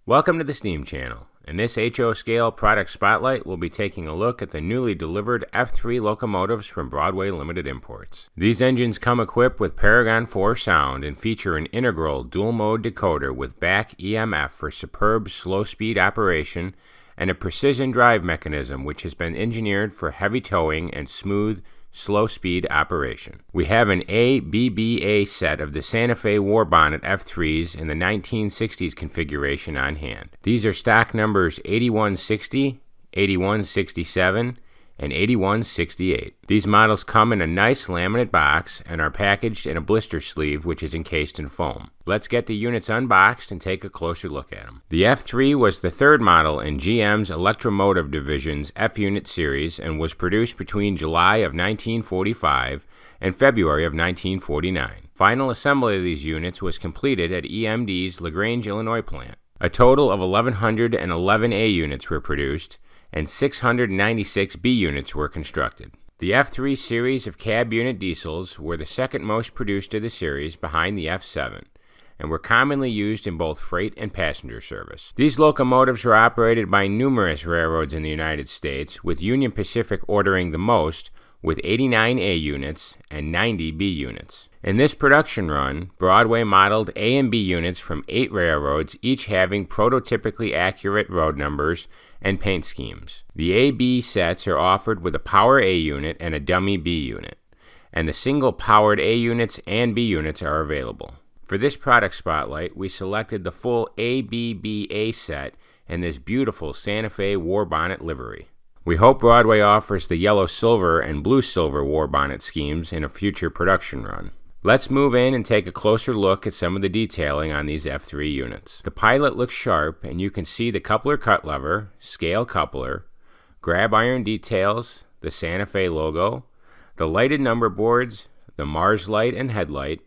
Welcome to the Steam Channel. In this HO Scale Product Spotlight, we'll be taking a look at the newly delivered F3 locomotives from Broadway Limited Imports. These engines come equipped with Paragon 4 sound and feature an integral dual-mode decoder with back EMF for superb slow-speed operation and a precision drive mechanism which has been engineered for heavy towing and smooth, slow-speed operation. We have an ABBA set of the Santa Fe War Bonnet F3s in the 1960s configuration on hand. These are stock numbers 8160, 8167, and 8168. These models come in a nice laminate box and are packaged in a blister sleeve which is encased in foam. Let's get the units unboxed and take a closer look at them. The F3 was the third model in GM's Electromotive Division's F-Unit series and was produced between July of 1945 and February of 1949. Final assembly of these units was completed at EMD's LaGrange, Illinois plant. A total of 1,111 A units were produced and 696 B units were constructed. The F3 series of cab unit diesels were the second most produced of the series behind the F7 and were commonly used in both freight and passenger service. These locomotives were operated by numerous railroads in the United States, with Union Pacific ordering the most with 89 A units and 90 B units. In this production run, Broadway modeled A and B units from 8 railroads, each having prototypically accurate road numbers and paint schemes. The A-B sets are offered with a power A unit and a dummy B unit, and the single powered A units and B units are available. For this product spotlight, we selected the full ABBA set in this beautiful Santa Fe War Bonnet livery. We hope Broadway offers the yellow-silver and blue-silver war bonnet schemes in a future production run. Let's move in and take a closer look at some of the detailing on these F3 units. The pilot looks sharp, and you can see the coupler cut lever, scale coupler, grab iron details, the Santa Fe logo, the lighted number boards, the Mars light and headlight,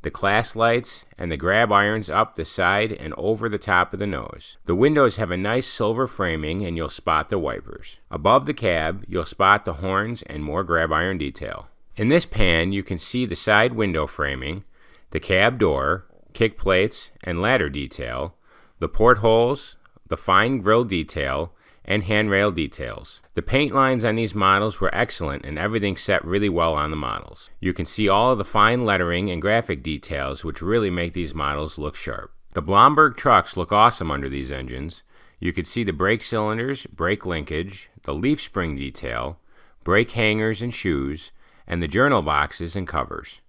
the class lights, and the grab irons up the side and over the top of the nose. The windows have a nice silver framing and you'll spot the wipers. Above the cab, you'll spot the horns and more grab iron detail. In this pan, you can see the side window framing, the cab door, kick plates, and ladder detail, the portholes, the fine grille detail, and handrail details. The paint lines on these models were excellent and everything set really well on the models. You can see all of the fine lettering and graphic details which really make these models look sharp. The Blomberg trucks look awesome under these engines. You can see the brake cylinders, brake linkage, the leaf spring detail, brake hangers and shoes, and the journal boxes and covers.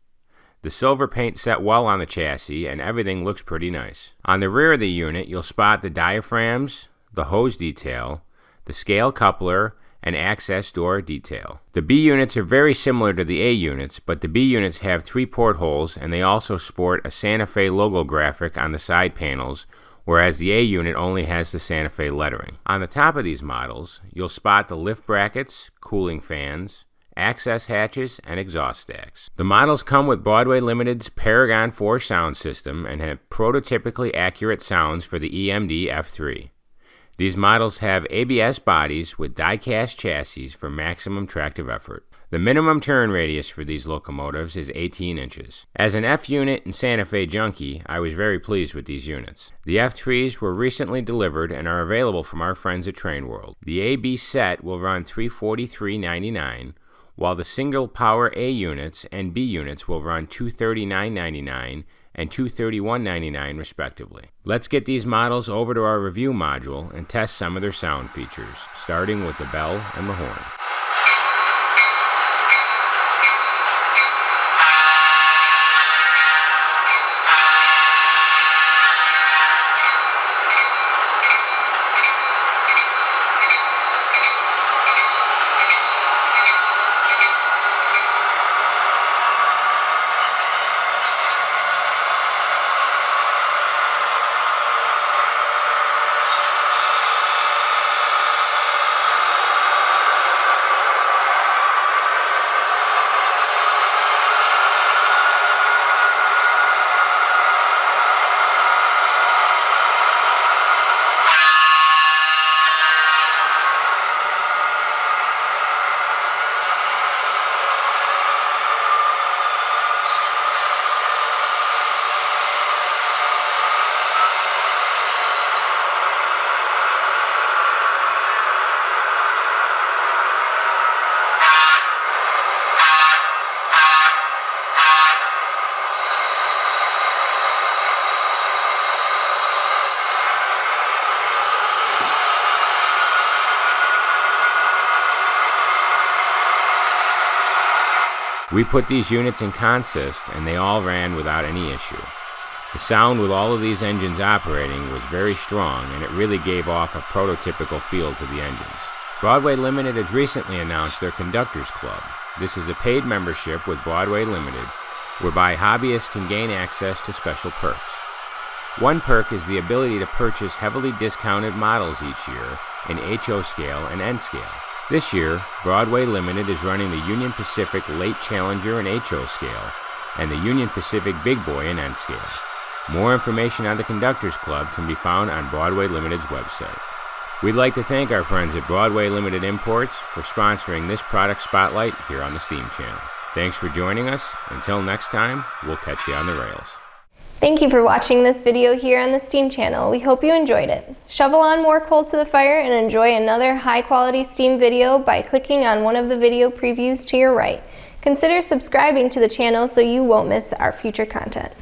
The silver paint set well on the chassis and everything looks pretty nice. On the rear of the unit, you'll spot the diaphragms, the hose detail, the scale coupler, and access door detail. The B units are very similar to the A units, but the B units have 3 portholes and they also sport a Santa Fe logo graphic on the side panels, whereas the A unit only has the Santa Fe lettering. On the top of these models, you'll spot the lift brackets, cooling fans, access hatches, and exhaust stacks. The models come with Broadway Limited's Paragon 4 sound system and have prototypically accurate sounds for the EMD F3. These models have ABS bodies with die-cast chassis for maximum tractive effort. The minimum turn radius for these locomotives is 18 inches. As an F unit and Santa Fe junkie, I was very pleased with these units. The F3s were recently delivered and are available from our friends at Trainworld. The AB set will run $343.99, while the single power A units and B units will run $239.99 and $231.99 respectively. Let's get these models over to our review module and test some of their sound features, starting with the bell and the horn. We put these units in consist and they all ran without any issue. The sound with all of these engines operating was very strong, and it really gave off a prototypical feel to the engines. Broadway Limited has recently announced their Conductors Club. This is a paid membership with Broadway Limited, whereby hobbyists can gain access to special perks. One perk is the ability to purchase heavily discounted models each year in HO scale and N scale. This year, Broadway Limited is running the Union Pacific Late Challenger in HO scale and the Union Pacific Big Boy in N scale. More information on the Conductors Club can be found on Broadway Limited's website. We'd like to thank our friends at Broadway Limited Imports for sponsoring this product spotlight here on the Steam Channel. Thanks for joining us. Until next time, we'll catch you on the rails. Thank you for watching this video here on the Steam Channel. We hope you enjoyed it. Shovel on more coal to the fire and enjoy another high-quality Steam video by clicking on one of the video previews to your right. Consider subscribing to the channel so you won't miss our future content.